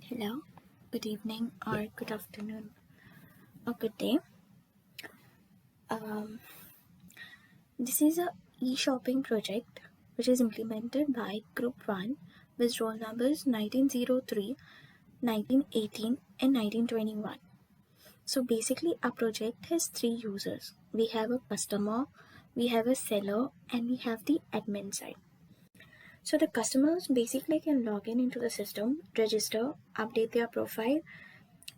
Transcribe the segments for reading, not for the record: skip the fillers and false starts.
Hello, good evening, or good afternoon, or good day. Um, this is a e-shopping project which is implemented by Group 1 with roll numbers 1903, 1918, and 1921. So basically, our project has three users. We have a customer, we have a seller, and we have the admin side. So the customers basically can log in into the system, register, update their profile,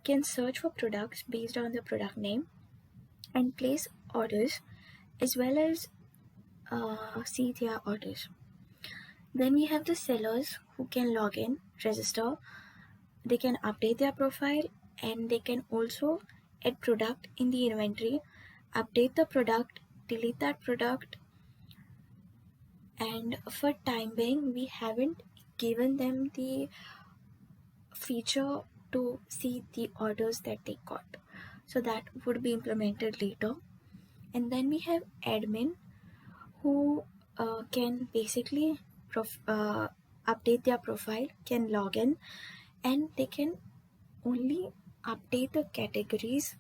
can search for products based on the product name, and place orders as well as see their orders. Then we have the sellers who can log in, register, they can update their profile, and they can also add product in the inventory, update the product, delete that product. And for time being, we haven't given them the feature to see the orders that they got, so that would be implemented later. And then we have admin who can basically update their profile, can log in, and they can only update the categories,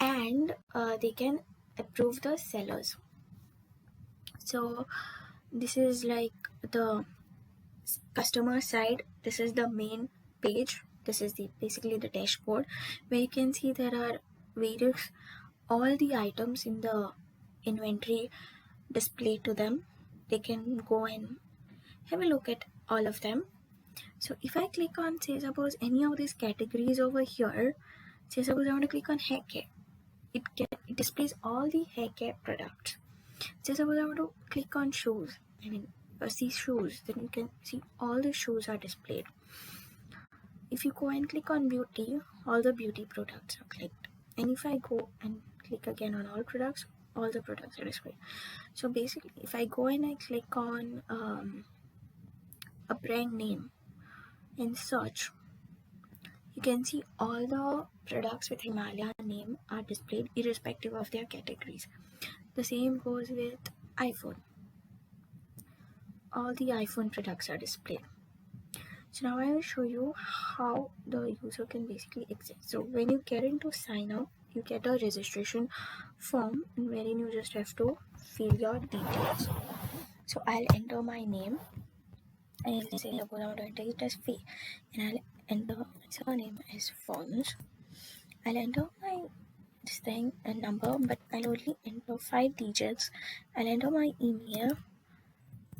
and they can approve the sellers. So this is like the customer side. This is the main page. This is the basically the dashboard where you can see there are various all the items in the inventory displayed to them. They can go and have a look at all of them. So if I click on, say suppose any of these categories over here, say suppose I want to click on hair care, it displays all the hair care products. Say suppose I want to click on shoes, see shoes, then you can see all the shoes are displayed. If you go and click on beauty, all the beauty products are clicked. And if I go and click again on all products, all the products are displayed. So basically, if I go and I click on a brand name and search, you can see all the products with Himalaya name are displayed irrespective of their categories. The same goes with iPhone. All the iPhone products are displayed. So now I will show you how the user can basically exit. So when you get into sign up, you get a registration form wherein you just have to fill your details. So I'll enter my name and say suppose I want to enter it as Faye, and I'll enter my surname as Fons. I'll enter my this thing a number, but I'll only enter 5 digits. I'll enter my email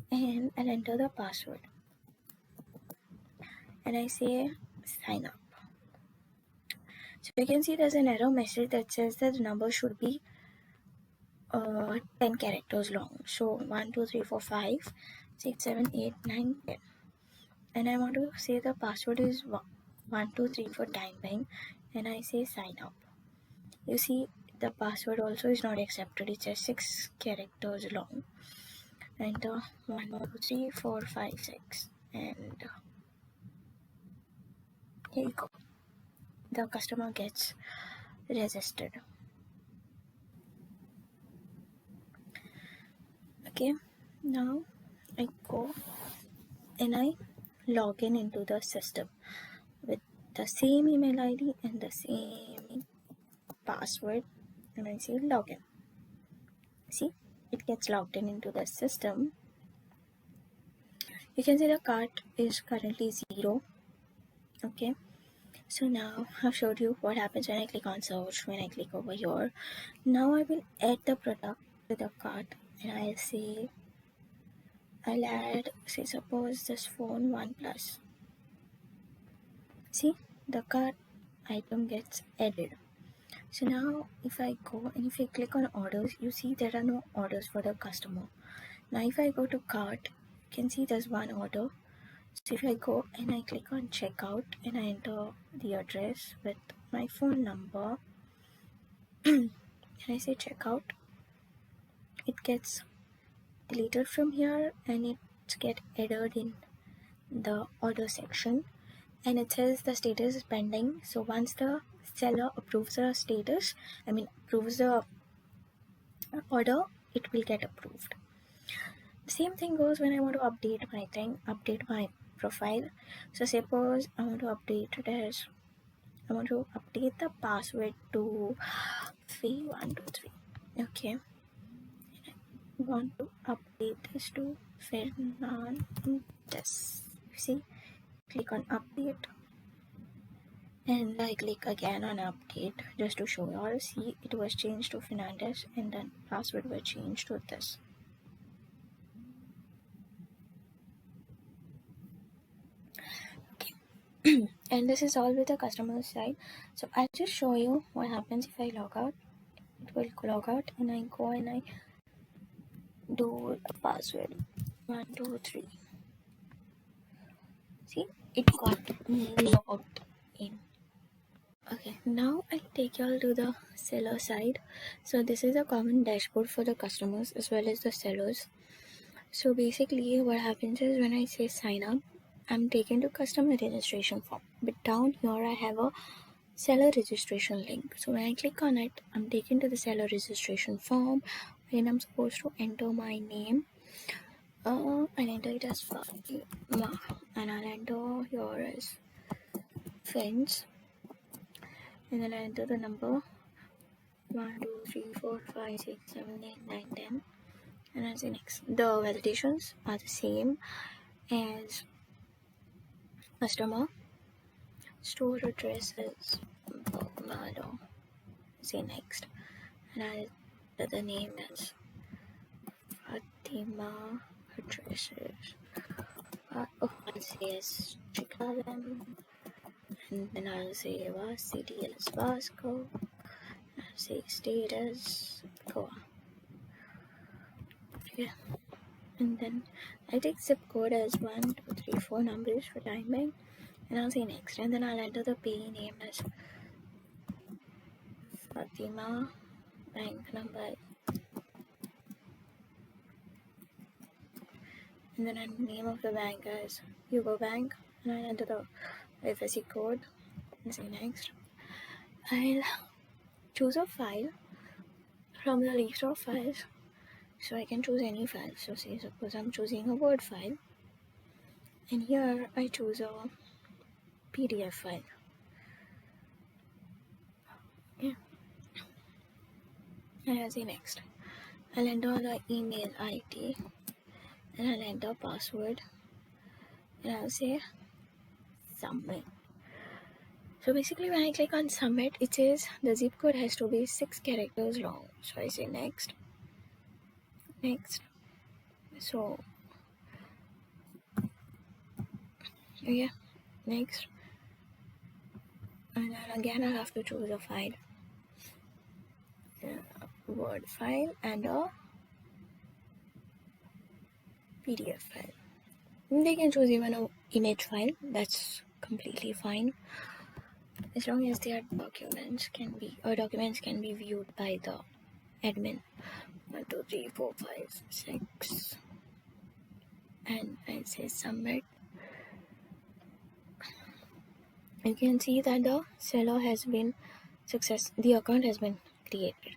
and I'll enter the password. And I say sign up. So you can see there's an error message that says that the number should be 10 characters long. So 1, 2, 3, 4, 5, 6, 7, 8, 9, 10. And I want to say the password is 1, 2, 3 for time being, and I say sign up. You see the password also is not accepted. It's just 6 characters long. Enter 1, 2, 3, 4, 5, 6, and here you go. The customer gets registered. Okay, now I go and I log in into the system with the same email ID and the same password, and I say login. See, it gets logged in into the system. You can see the cart is currently 0. Okay, so now I've showed you what happens when I click on search, when I click over here. Now I will add the product to the cart, and I'll add, say suppose this phone OnePlus. See, the cart item gets added. So now if I go and if I click on orders, you see there are no orders for the customer. Now if I go to cart, you can see there's one order. So if I go and I click on checkout and I enter the address with my phone number and I say checkout, it gets deleted from here and it gets added in the order section, and it says the status is pending. So once the seller approves the approves the order, it will get approved. Same thing goes when I want to update my thing, update my profile. So suppose I want to update it as, I want to update the password to Fee123. Okay, want to update this to Fernandez. See, click on update, and I click again on update just to show you all. See, it was changed to Fernandez, and then password was changed to this. Okay. And this is all with the customer side. So I'll just show you what happens if I log out. It will log out, and I go and I do the password 123. See, it got me logged in. Okay, now I'll take you all to the seller side. So this is a common dashboard for the customers as well as the sellers. So basically what happens is when I say sign up, I'm taken to customer registration form. But down here I have a seller registration link. So when I click on it, I'm taken to the seller registration form and I'm supposed to enter my name. I'll enter it as Fatima and I'll enter here as friends, and then I enter the number 1, 2, 3, 4, 5, 6, 7, 8, 9, 10, and I'll say next. The validations are the same as customer. Store address is Malo. Say next, and I'll enter the name as Fatima. Address is I'll say as Chicago, and then I'll say city as Vasco. I'll say state as Goa. Yeah. And then I take zip code as 1, 2, 3, 4 numbers for timing, and I'll say next, and then I'll enter the payee name as Fatima, bank number, and then the name of the bank as Hugo Bank, and I'll enter the IFSC code and say next. I'll choose a file from the list of files, so I can choose any file. So say suppose I'm choosing a Word file, and here I choose a PDF file. Yeah. And I'll say next. I'll enter the email ID, and I'll enter password, and I'll say submit. So basically when I click on submit, it says the zip code has to be 6 characters long. So I say next, next. So yeah, next. And then again I'll have to choose a file, Word file and a PDF file. They can choose even an image file, that's completely fine. As long as their documents can be viewed by the admin. 1, 2, 3, 4, 5, 6, and I say submit. You can see that the seller has been the account has been created.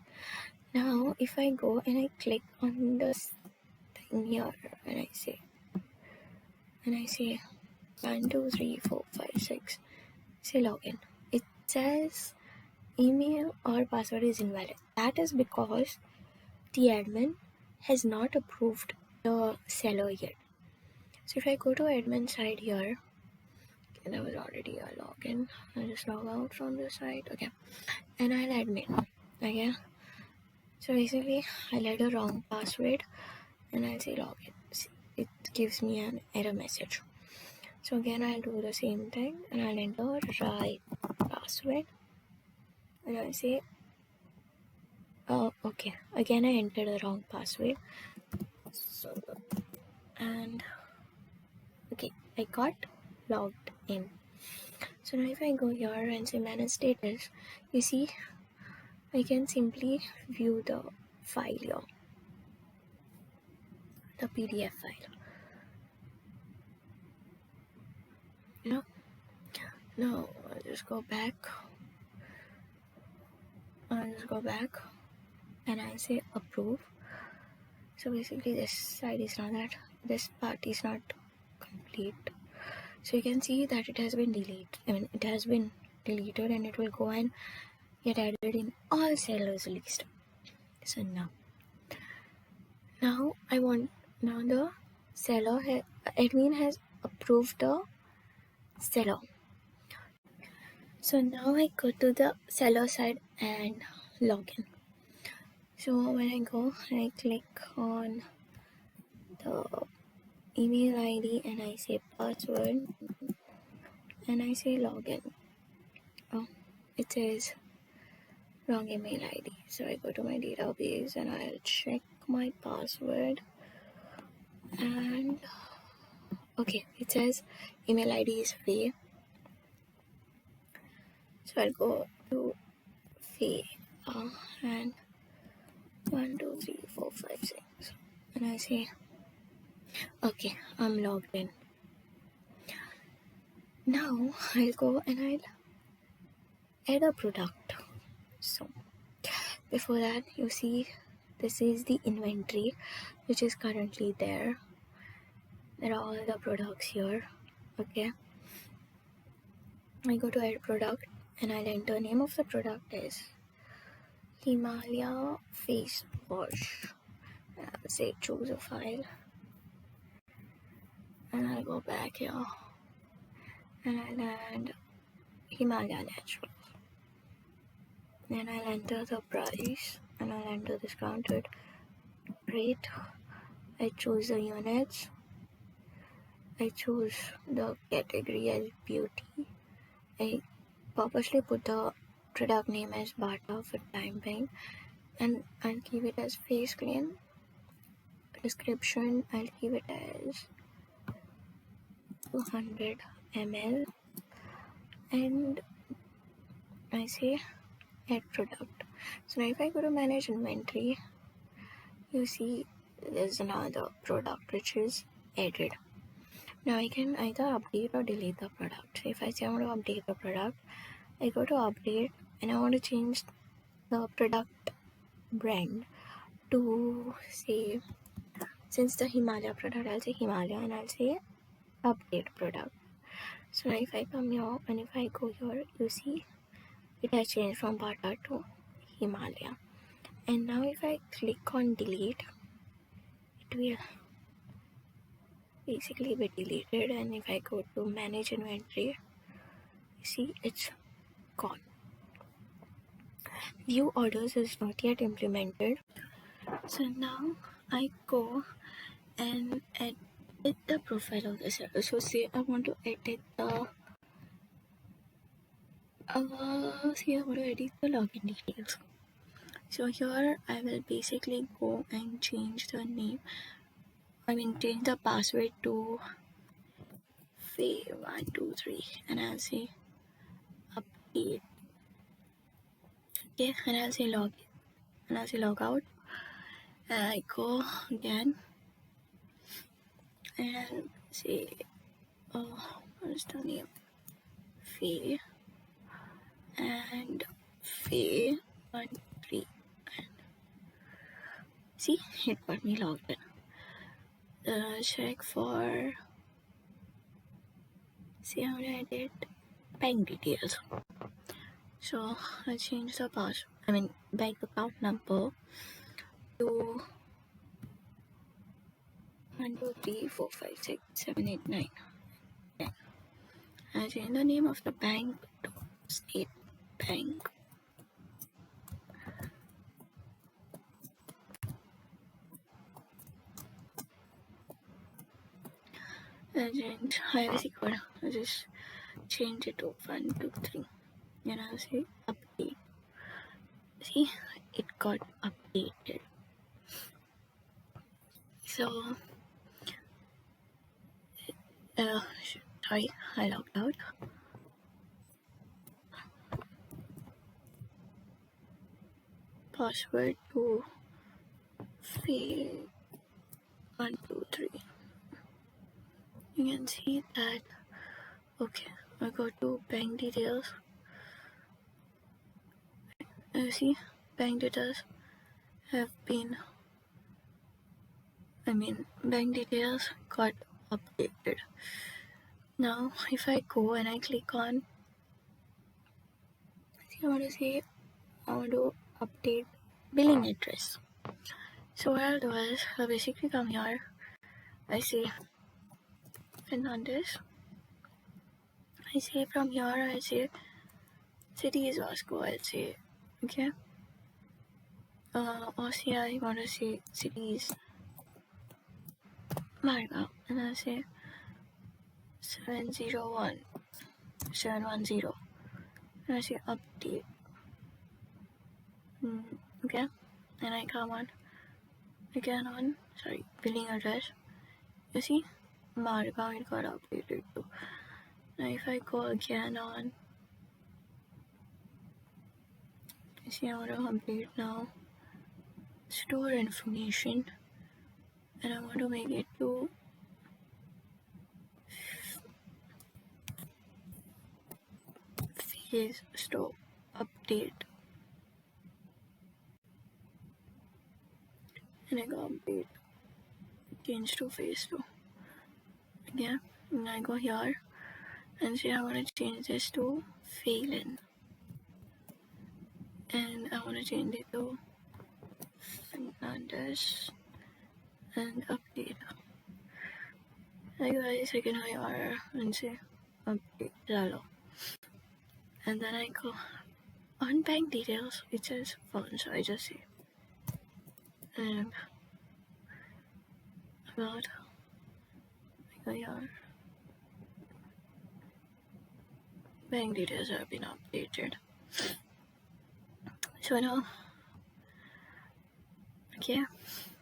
Now if I go and I click on this thing here and I say 1, 2, 3, 4, 5, 6, say login, it says email or password is invalid. That is because the admin has not approved the seller yet. So if I go to admin side here, and I was already a login, I'll just log out from the site. Okay, and I'll admin. Okay, so basically I'll add a wrong password and I'll say login. See, it gives me an error message. So again I'll do the same thing and I'll enter right password and I'll say okay, again I entered the wrong password. So and okay, I got logged in. So now if I go here and say manage status, you see I can simply view the file here, the PDF file. Now I'll just go back. And I say approve. So basically this side is not that, this part is not complete. So you can see that it has been deleted and it will go and get added in all sellers list. So now the admin has approved the seller. So now I go to the seller side and log in. So when I go, I click on the email ID and I say password and I say login. Oh, it says wrong email ID. So I go to my database and I'll check my password and okay, it says email ID is free. So I'll go to free and 1, 2, 3, 4, 5, 6 and I say okay, I'm logged in. Now I'll go and I'll add a product. So before that, you see this is the inventory which is currently there. There are all the products here. Okay, I go to add product and I'll enter name of the product is Himalaya face wash. I'll say choose a file and I'll go back here and I'll add Himalaya natural. Then I'll enter the price and I'll enter discounted rate. I choose the units. I choose the category as beauty. I purposely put the product name as Bata for time being and I'll keep it as face clean. Description, I'll keep it as 200 ml and I say add product. So now if I go to manage inventory, you see there's another product which is added. Now I can either update or delete the product. So if I say I want to update the product, I go to update and I want to change the product brand to say, since the Himalaya product, I'll say Himalaya and I'll say update product. So now if I come here and if I go here, you see it has changed from Bata to Himalaya. And now if I click on delete, it will basically be deleted. And if I go to manage inventory, you see it's gone. View orders is not yet implemented. So now I go and edit the profile of the seller. So say I want to edit the login details. So here I will basically go and change the name. Change the password to Faye123 and I'll say update. Okay, and I'll say login and I'll say log out. And I go again and say what is the name? Faye and Faye13. See, it got me logged in. Check for see how I did bank details. So I change the bank account number to 1, 2, 3, 4, 5, 6, 7, 8, 9. I change the name of the bank to State Bank. I change IFSC code. I just change it to 1, 2, 3. And I'll say update. See, it got updated. So, sorry, I logged out. Password to fail 1, 2, 3. You can see that. Okay, I go to bank details. See, bank details have been bank details got updated. Now if I go and I click on, I want to update billing address. So what I'll do is I'll basically come here, I say Fernandez, I say from here, I say city is Vasco, I'll say, okay, OCI, I want to say city is Marga, and I'll say 710, and I say update, okay, and I come on, again on, billing address, you see, Marga, it got updated too. Now if I go again on, you see, I want to update now store information, and I want to make it to phase store update, and I go update, change to phase 2 again, and I go here and say I want to change this to Phelan, and I want to change it to Fernandez and update. I go a second higher and say update Lalo, and then I go on bank details, it says phone, so I just say about, I go here, bank details have been updated. So now, okay,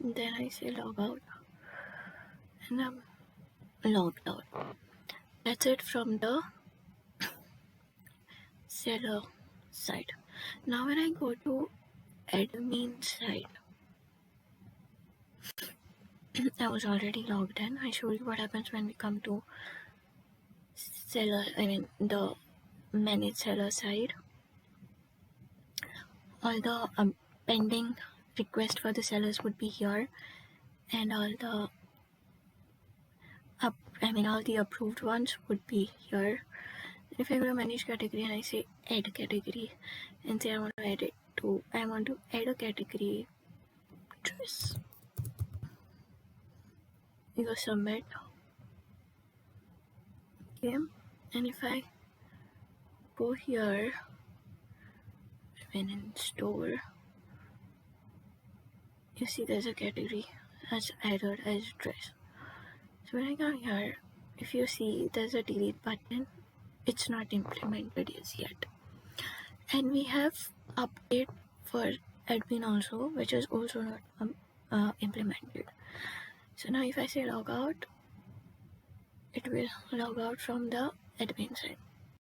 then I say log out, and I'm logged out. That's it from the seller side. Now when I go to admin side, I was already logged in. I showed you what happens when we come to seller, the manage seller side. All the pending request for the sellers would be here, and all the all the approved ones would be here. If I go to manage category and I say add category and say I want to add a category dress, you go submit, okay, and if I go here in store, you see there's a category that's added as dress. So when I come here, if you see there's a delete button, it's not implemented yet. And we have update for admin also, which is also not implemented. So now if I say log out, it will log out from the admin side.